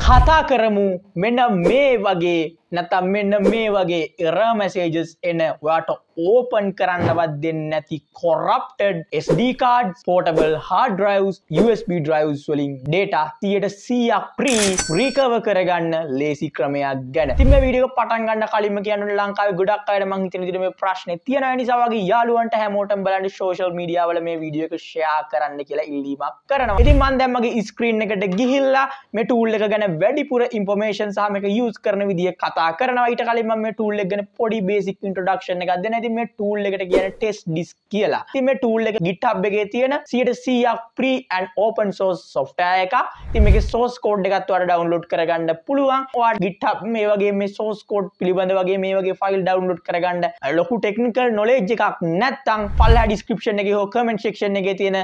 කතා කරමු මෙන්න මේ වගේ නැත්නම් මෙන්න මේ වගේ error messages එන ඔයාට open කරන්නවත් දෙන්නේ නැති corrupted SD cards, portable hard drives, USB drives වලින් data 100% recover කරගන්න ලේසි ක්‍රමයක් ගැන. ඉතින් මේ වීඩියෝ එක පටන් ගන්න කලින්ම කියන්න ලංකාවේ ගොඩක් අයට මම හිතන විදිහට මේ ප්‍රශ්නේ තියෙනවා. ඒ නිසා වගේ යාළුවන්ට හැමෝටම බලන්න social media වල මේ වීඩියෝ එක share කරන්න කියලා ඉල්ලීමක් කරනවා. ඉතින් මම දැන් මගේ screen එකට ගිහිල්ලා මේ tool එක ගැන වැඩිපුර information සහ මේක use කරන විදිය කතා කරනවා. ඊට කලින් මම මේ tool එක ගැන පොඩි basic introduction එකක් දෙන්න. ඉතින් මේ tool එකට කියන්නේ test disk කියලා. ඉතින් මේ tool එක GitHub එකේ තියෙන 100% free and open source software එකක්. ඉතින් මේකේ source code එකත් ඔයාලට download කරගන්න පුළුවන්. ඔයාලට GitHub මේ වගේ මේ source code පිළිබඳ වගේ මේ වගේ file download කරගන්න ලොකු technical knowledge එකක් නැත්නම් පල්ලා description එකේ හෝ comment section එකේ තියෙන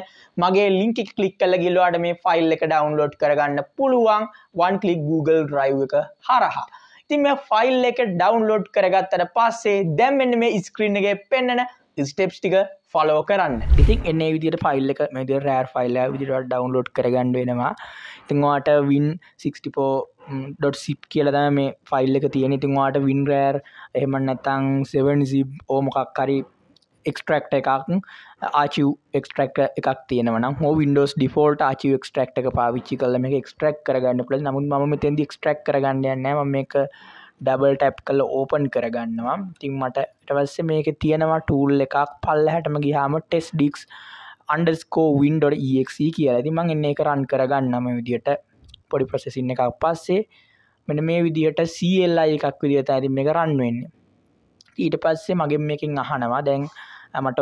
මගේ link එක click කරලා ගිහලා ඔයාලට මේ file එක download කරගන්න පුළුවන් one click Google Drive එක හරහා. ඉතින් මේ file එක download කරගත්තට පස්සේ දැන් මෙන්න මේ screen එකේ පෙන්නන steps ටික follow කරන්න. ඉතින් එන්නේ මේ විදිහට file එක මේ විදිහට rar file එක විදිහට download කරගන්න වෙනවා. ඉතින් ඔයාලට win64.zip කියලා තමයි මේ file එක තියෙන්නේ. ඉතින් ඔයාලට winrar එහෙම නැත්නම් 7zip ඕ මොකක් හරි extract එකක් archive extract එකක් තියෙනවා නම් හෝ Windows default archive extract එක පාවිච්චි කරලා මේක extract කරගන්න පුළුවන්. නමුත් මම මෙතෙන්දී extract කරගන්න යන්නේ නැහැ. මම මේක double tap කරලා open කරගන්නවා. ඉතින් මට ඊට පස්සේ මේකේ තියෙනවා tool එකක් පල්ලෙහාටම ගියාම testdisk_win.exe කියලා. ඉතින් මම එන්නේ ඒක run කරගන්නවා මේ විදිහට පොඩි processing එකක් පස්සේ මෙන්න මේ විදිහට CLI එකක් විදිහට තමයි මේක run වෙන්නේ. ඊට පස්සේ මගෙන් මේකෙන් අහනවා දැන් මට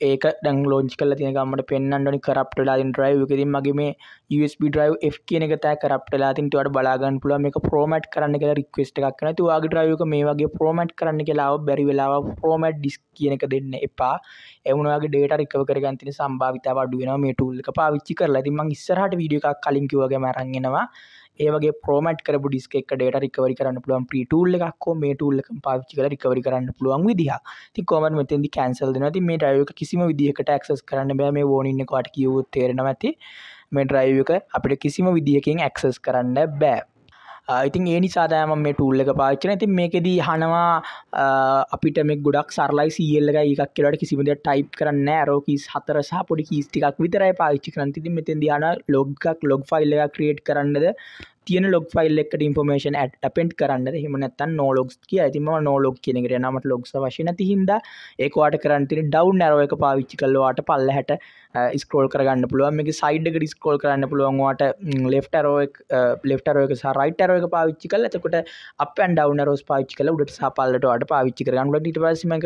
ඒක දැන් launch කරලා තියෙන ගමන් මට පෙන්වන්න ඕනි corrupt වෙලා තියෙන drive එක. ඉතින් මගේ මේ USB drive F කියන එක තමයි corrupt වෙලා තියෙන. ඒකට බලා ගන්න පුළුවන් මේක format කරන්න කියලා request එකක් කරනවා. ඉතින් ඔයාගේ drive එක මේ වගේ format කරන්න කියලා ආව බැරි වෙලාව format disk කියන එක දෙන්න එපා. ඒ වුණා ඔයාගේ data recover කරගන්න තියෙන සම්භාවිතාව අඩු වෙනවා මේ tool එක පාවිච්චි කරලා. ඉතින් මම ඉස්සරහට වීඩියෝ එකක් කලින් කිව්වාගේම අරන් එනවා. ඒ වගේ format කරපු disk එක data recovery කරන්න පුළුවන් free tool එකක් හෝ මේ tool එකම පාවිච්චි කරලා recovery කරන්න පුළුවන් විදිහක්. ඉතින් කොහොමද මෙතෙන්දි cancel දෙනවා. ඉතින් මේ drive එක කිසිම විදිහකට access කරන්න බෑ. මේ warning එක වට කිව්වොත් තේරෙනවා ඇති. මේ drive එක අපිට කිසිම විදිහකින් access කරන්න බෑ. ඉතින් ඒ නිසා තමයි මම මේ tool එක පාවිච්චි කරන්නේ. ඉතින් මේකෙදී අහනවා අපිට මේ ගොඩක් සරලයි CL එකයි එකක් කියලාට කිසිම දෙයක් type කරන්න නැහැ. arrow keys 4 සහ පොඩි keys ටිකක් විතරයි පාවිච්චි කරන්නේ. ඉතින් මෙතෙන්දී අහනවා log file එකක් create කරන්නද තියෙන log file එකකට information append කරන්නද එහෙම නැත්නම් no logs කියලා. ඉතින් මම no log කියන එකට යනවා. මට logs අවශ්‍ය නැති හින්දා ඒක ඔයාලට කරන්න තියෙන down arrow එක පාවිච්චි කරලා ඔයාලට පල්ලෙහාට scroll කරගන්න පුළුවන්. මේකේ side එකට scroll කරන්න පුළුවන් ඔයාලට left arrow එක සහ right arrow එක පාවිච්චි කරලා එතකොට up and down arrows පාවිච්චි කරලා උඩට සහ පල්ලට ඔයාලට පාවිච්චි කරගන්න පුළුවන්. ඊට පස්සේ මම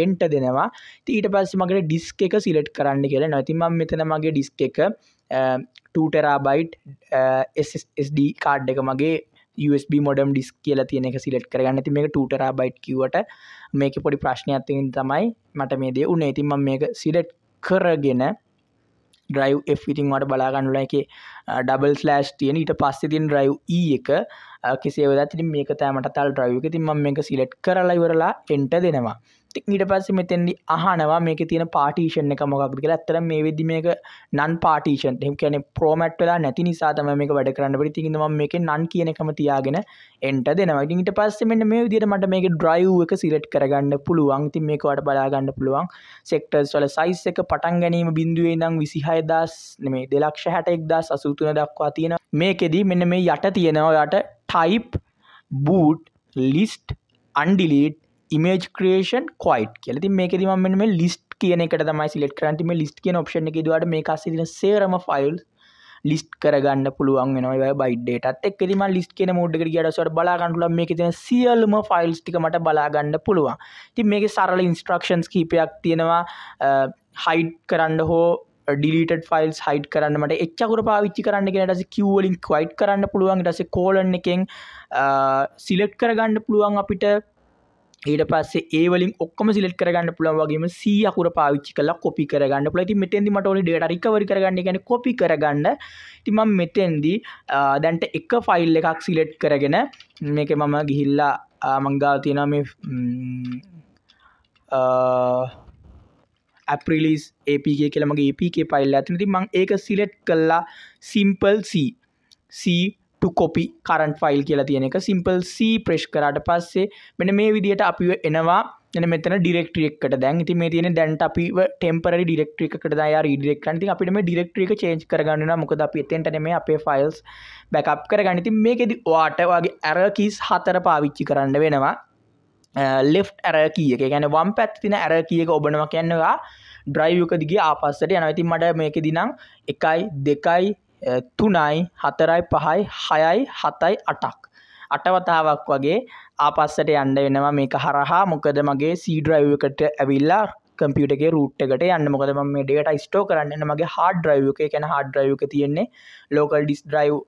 enter දෙනවා. ඉතින් ඊට පස්සේ මගේ disk එක select කරන්න කියලා එනවා. ඉතින් මම මෙතන මගේ disk එක 2 terabyte SSD card එක මගේ USB modem disk කියලා තියෙන එක select කරගන්න. ඉතින් මේක 2 terabyte කිව්වට මේකේ පොඩි ප්‍රශ්නයක් තියෙන තමයි මට මේ දේ උනේ. ඉතින් මම මේක select කරගෙන drive F ඉතින් ඔයාලට බලා ගන්න ඕන එකේ // තියෙන. ඊට පස්සේ තියෙන drive E එක කෙසේ වෙතත් ඉතින් මේක තමයි මට තල් drive එක. ඉතින් මම මේක select කරලා ඉවරලා enter දෙනවා. ඊට පස්සේ මෙතෙන්දි අහනවා මේකේ තියෙන partition එක මොකක්ද කියලා. ඇත්තටම මේ වෙද්දි මේක non partition. එහෙම කියන්නේ format වෙලා නැති නිසා තමයි මේක වැඩ කරන්න බැරි. ඉතින් මම මේකේ none කියන එකම තියාගෙන enter දෙනවා. ඉතින් ඊට පස්සේ මෙන්න මේ විදිහට මට මේකේ drive එක select කරගන්න පුළුවන්. ඉතින් මේක ඔයාලට බලා ගන්න පුළුවන්. sectors වල size එක පටන් ගැනීම 0 ඉඳන් 2,61083 දක්වා තියෙනවා. මේකෙදි මෙන්න මේ යට තියෙනවා ඔයාලට type boot list undelete image creation quite කියලා. ඉතින් මේකෙදි මම මෙන්න මේ list කියන එකට තමයි select කරන්නේ. ඉතින් මේ list කියන option එකේදී ඔයාලට මේක ASCII තියෙන සේරම files list කරගන්න පුළුවන් වෙනවා. ඒ byte data ත් එක්ක ඉතින් මම list කියන mode එකට ගියාට පස්සේ ඔයාලට බලා ගන්න පුළුවන් මේකේ තියෙන සියලුම files ටික මට බලා ගන්න පුළුවන්. ඉතින් මේකේ සරල instructions කීපයක් තියෙනවා. hide කරන්න හෝ deleted files hide කරන්න මට එච් අකුර පාවිච්චි කරන්න කියන ඊට පස්සේ q වලින් quite කරන්න පුළුවන්. ඊට පස්සේ colon එකෙන් select කරගන්න පුළුවන් අපිට. ඊට පස්සේ A වලින් ඔක්කොම සිලෙක්ට් කරගන්න පුළුවන් වගේම C අකුර පාවිච්චි කරලා copy කරගන්න පුළුවන්. ඉතින් මෙතෙන්දි මට ඕනේ data recovery කරගන්න, කියන්නේ copy කරගන්න. ඉතින් මම මෙතෙන්දි දැන්ට එක ෆයිල් එකක් සිලෙක්ට් කරගෙන මේකේ මම ගිහිල්ලා මම ගාව තියෙනවා මේ app release apk කියලා මගේ apk ෆයිල් එකක් තියෙනවා. ඉතින් මම ඒක සිලෙක්ට් කළා simple C to copy current file කියලා තියෙන එක simple C press කරාට පස්සේ මෙන්න මේ විදිහට අපිව එනවා මෙන්න මෙතන directory එකකට දැන් ඉතින් මේ තියෙන්නේ දැන්ට අපිව temporary directory එකකට දැන් යා redirect කරන්න. ඉතින් අපිට මේ directory එක change කරගන්න වෙනවා මොකද අපි එතෙන්ට නෙමෙයි අපේ files backup කරගන්න. ඉතින් මේකෙදි ඔයාට ඔයාගේ arrow keys 4 පාවිච්චි කරන්න වෙනවා. left arrow key එක. ඒ කියන්නේ වම් පැත්තේ තියෙන arrow key එක ඔබනවා කියන්නේ ඔයා drive එක දිගේ ආපස්සට යනවා. ඉතින් මට මේකෙදි නම් 1 2 3යි 4යි 5යි 6යි 7යි 8ක් 8 වතාවක් වගේ ආපස්සට යන්න වෙනවා මේක හරහා. මොකද මගේ C drive එකට ඇවිල්ලා කම්පියුටර් එකේ root එකට යන්න. මොකද මම මේ data store කරන්න යන මගේ hard drive එක. ඒ කියන්නේ hard drive එක තියෙන්නේ local disk drive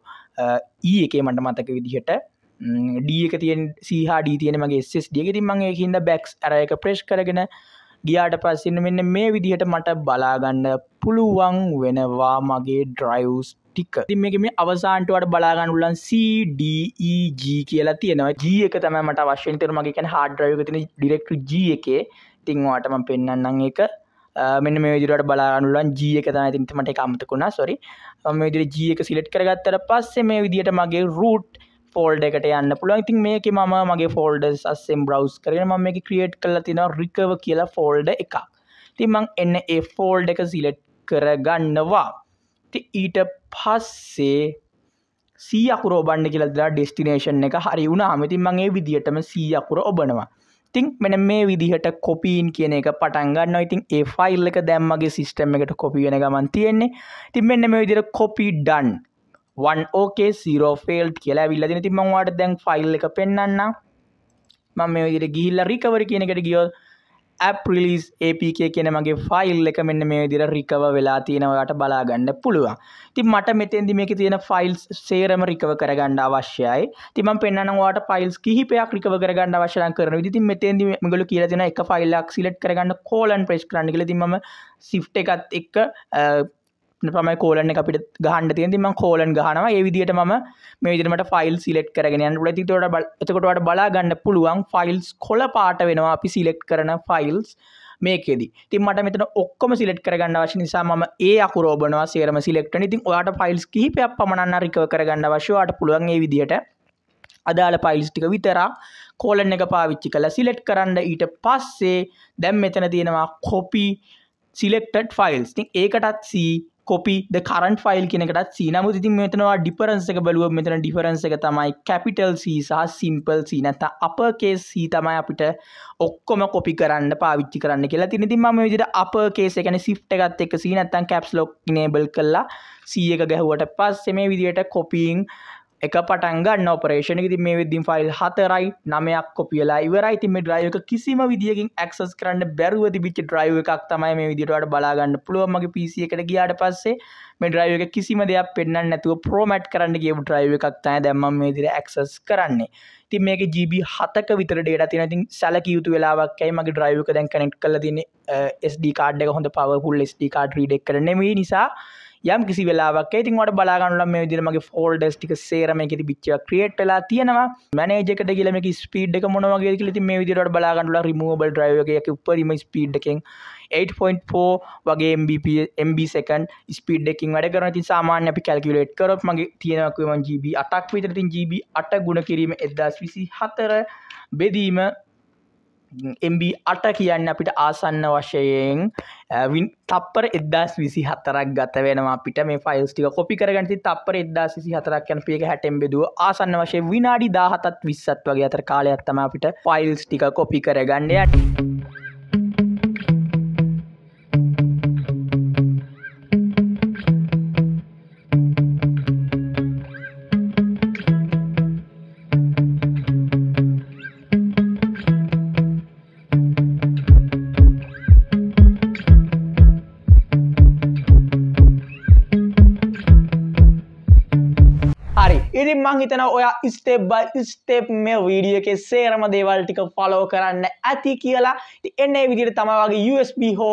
E එකේ මට මතක විදිහට D එක තියෙන C හා D තියෙන මගේ SSD එක. ඉතින් මම ඒකින්ද back arrow එක press කරගෙන ගියාට පස්සේ මෙන්න මේ විදිහට මට බලා ගන්න පුළුවන් වෙනවා මගේ drives ටික. ඉතින් මේකේ මේ අවසානට වඩ බලා ගන්න පුළුවන් C D E G කියලා තියෙනවා. G එක තමයි මට අවශ්‍ය වෙන. මගේ කියන්නේ hard drive එකේ තියෙන directory G එකේ. ඉතින් ඔයාලට මම පෙන්නන්නම් ඒක. මෙන්න මේ විදිහට බලා ගන්න පුළුවන් G එක තමයි. ඉතින් මට ඒක අමතක වුණා. sorry. මම මේ විදිහට G එක select කරගත්තට පස්සේ මේ විදිහට මගේ root folder එකට යන්න පුළුවන්. ඉතින් මේකේ මම මගේ folders අස්සෙන් browse කරගෙන මම මේකේ create කරලා තියෙනවා recover කියලා folder එකක්. ඉතින් මම එන්න ඒ folder එක select කරගන්නවා. ඉතින් ඊට පස්සේ C අකුර ඔබන්න කියලා දාලා destination එක හරි වුණාම ඉතින් මම ඒ විදිහටම C අකුර ඔබනවා. ඉතින් මෙන්න මේ විදිහට copying කියන එක පටන් ගන්නවා. ඉතින් ඒ file එක දැන් මගේ system එකට copy වෙන ගමන් තියෙන්නේ. ඉතින් මෙන්න මේ විදිහට copy done 1 okay 0 failed කියලා ඇවිල්ලා තියෙනවා. ඉතින් මම ඔයාලට දැන් ෆයිල් එක පෙන්නන්නම්. මම මේ විදිහට ගිහිල්ලා recovery කියන එකට ගියොත් app release apk කියන මගේ ෆයිල් එක මෙන්න මේ විදිහට recover වෙලා තියෙනවා. ඔයාලට බලා ගන්න පුළුවන්. ඉතින් මට මෙතෙන්දි මේකේ තියෙන files සේරම recover කරගන්න අවශ්‍යයි. ඉතින් මම පෙන්නන්නම් ඔයාලට files කිහිපයක් recover කරගන්න අවශ්‍ය නම් කරන විදිහ. ඉතින් මෙතෙන්දි මේගොල්ලෝ කියලා තියෙනවා එක ෆයිල් එකක් select කරගන්න colon press කරන්න කියලා. ඉතින් මම shift එකත් එක්ක තමයි colon එක අපිට ගහන්න තියෙන. ඉතින් මම colon ගහනවා. ඒ විදිහට මම මේ විදිහට මට file select කරගෙන යන්න පුළුවන්. ඉතින් එතකොට ඔයාලට බලා ගන්න පුළුවන් files කොළ පාට වෙනවා අපි select කරන files මේකෙදි. ඉතින් මට මෙතන ඔක්කොම select කරගන්න අවශ්‍ය නිසා මම ඒ අකුර ඔබනවා සේරම select කරන. ඉතින් ඔයාලට files කිහිපයක් පමණ නම් recover කරගන්න අවශ්‍ය. ඔයාලට පුළුවන් මේ විදිහට අදාළ files ටික විතරක් colon එක පාවිච්චි කරලා select කරන්න. ඊට පස්සේ දැන් මෙතන තියෙනවා copy selected files. ඉතින් ඒකටත් C copy the current file කියන එකටත් C. නමුත් ඉතින් මෙතන ඔයා difference එක බලුවොත් මෙතන difference එක තමයි capital C සහ simple C නැත්නම් upper case C තමයි අපිට ඔක්කොම copy කරන්න පාවිච්චි කරන්න කියලා තියෙන. ඉතින් මම මේ විදිහට upper case ඒ කියන්නේ shift එකත් එක්ක C නැත්නම් caps lock enable කරලා C එක ගැහුවට පස්සේ මේ විදිහට copying එක පටන් ගන්න ඔපරේෂන් එක. ඉතින් මේ වෙද්දින් ෆයිල් 4යි 9ක් කොපි වෙලා ඉවරයි. ඉතින් මේ drive එක කිසිම විදියකින් access කරන්න බැරුව තිබිච්ච drive එකක් තමයි මේ විදියට ඔයාලට බලා ගන්න පුළුවන්. මගේ PC එකට ගියාට පස්සේ මේ drive එක කිසිම දෙයක් පෙන්වන්න නැතුව format කරන්න ගියපු drive එකක් තමයි දැන් මම මේ විදියට access කරන්නේ. ඉතින් මේකේ GB 7ක විතර data තියෙනවා. ඉතින් සැලකිය යුතු වෙලාවක් ඇයි මගේ drive එක දැන් connect කරලා තියෙන්නේ SD card එක හොඳ powerful SD card read එක නෙමෙයි නිසා යම් කිසි වෙලාවක් ඉතින් ඔයාලට බලා ගන්න මේ විදිහට මගේ folders ටික සේරම එකේ තිබිච්ච ඒවා create වෙලා තියෙනවා. manage එකට ගිහලා මේකේ speed එක මොන වගේද කියලා ඉතින් මේ විදිහට ඔයාලට බලා ගන්න removable drive එකේ උපරිම speed එකෙන් 8.4 වගේ MB second speed එකකින් වැඩ කරනවා. ඉතින් සාමාන්‍ය අපි calculate කරොත් මගේ තියෙනවා කිව්වම GB 8ක් විතර. ඉතින් GB 8 ගුණ කිරීම 1024 බෙදීම MB 8 කියන්නේ අපිට ආසන්න වශයෙන් තප්පර 1024ක් ගත වෙනවා අපිට මේ ෆයිල්ස් ටික කොපි කරගන්න. ඉතින් තප්පර 1024ක් කියන අපි එක 60න් බෙදුවා ආසන්න වශයෙන් විනාඩි 17ත් 20ත් වගේ අතර කාලයක් තමයි අපිට ෆයිල්ස් ටික කොපි කරගන්න යන්නේ. ඉතින් මං හිතනවා ඔයා step by step මේ වීඩියෝ එකේ සේරම දේවල් ටික follow කරන්න ඇති කියලා. ඉතින් එන්නේ මේ විදිහට තමයි වගේ USB හෝ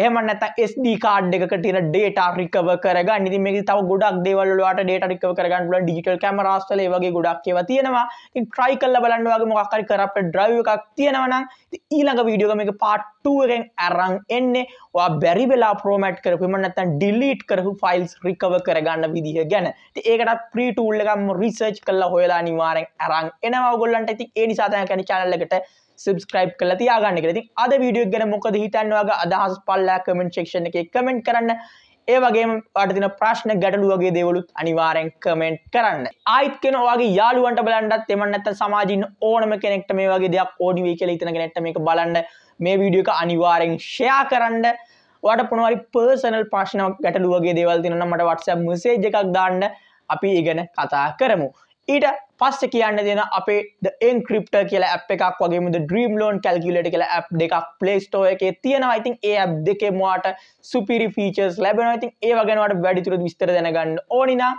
එහෙම නැත්නම් SD card එකක තියෙන data recover කරගන්න. ඉතින් මේකේ තව ගොඩක් දේවල් වල ඔයාලට data recover කරගන්න පුළුවන්. digital cameras වල ඒ වගේ ගොඩක් ඒවා තියෙනවා. ඉතින් try කරලා බලන්න ඔයාගේ මොකක් හරි corrupted drive එකක් තියෙනවා නම් ඉතින් ඊළඟ වීඩියෝ එක මේක part 2 එකෙන් අරන් එන්නේ. ඔයා බැරි වෙලා format කරපු එහෙම නැත්නම් delete කරපු files recover කරගන්න විදිහ ගැන. ඉතින් ඒකටත් free tool එකක් මම research කරලා හොයලා අනිවාර්යෙන් අරන් එනවා ඔයගොල්ලන්ට. ඉතින් ඒ නිසා තමයි කියන්නේ channel එකට subscribe කරලා තියාගන්න කියලා. ඉතින් අද වීඩියෝ එක ගැන මොකද හිතන්නේ ඔයාගේ අදහස් පල්ලා comment section එකේ comment කරන්න. ඒ වගේම ඔයාලට තියෙන ප්‍රශ්න ගැටලු වගේ දේවලුත් අනිවාර්යෙන් comment කරන්න. ආයිත් කියන ඔයාගේ යාළුවන්ට බලන්නත් එමන් නැත්නම් සමාජයේ ඉන්න ඕනම කෙනෙක්ට මේ වගේ දෙයක් ඕනි වෙයි කියලා හිතන කෙනෙක්ට මේක බලන්න මේ වීඩියෝ එක අනිවාර්යෙන් share කරන්න. ඔයාලට මොනවා හරි personal ප්‍රශ්න ගැටලු වගේ දේවල් තියෙනවා නම් මට WhatsApp message එකක් දාන්න. අපි ඒ ගැන කතා කරමු. ඊට පස්සේ කියන්න දෙන අපේ the encryptor කියලා app එකක් වගේම the dream loan calculator කියලා app දෙකක් play store එකේ තියෙනවා. ඉතින් ඒ app දෙකේම ඔයාලට superior features ලැබෙනවා. ඉතින් ඒව ගැන ඔයාලට වැඩිදුර විස්තර දැනගන්න ඕනි නම්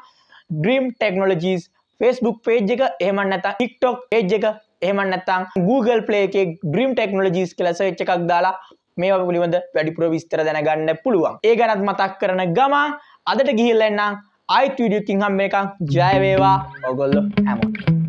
dream technologies Facebook page එක එහෙම නැත්නම් TikTok page එක එහෙම නැත්නම් Google Play එකේ dream technologies කියලා search එකක් දාලා මේවා පිළිබඳ වැඩිපුර විස්තර දැනගන්න පුළුවන්. ඒ ගැනත් මතක් කරන ගමන් අදට ගිහිල්ලා එන්නම් ආයිත් වීඩියෝ එකකින් හම්බ වෙනකන් ජය වේවා ඔයගොල්ලෝ හැමෝටම.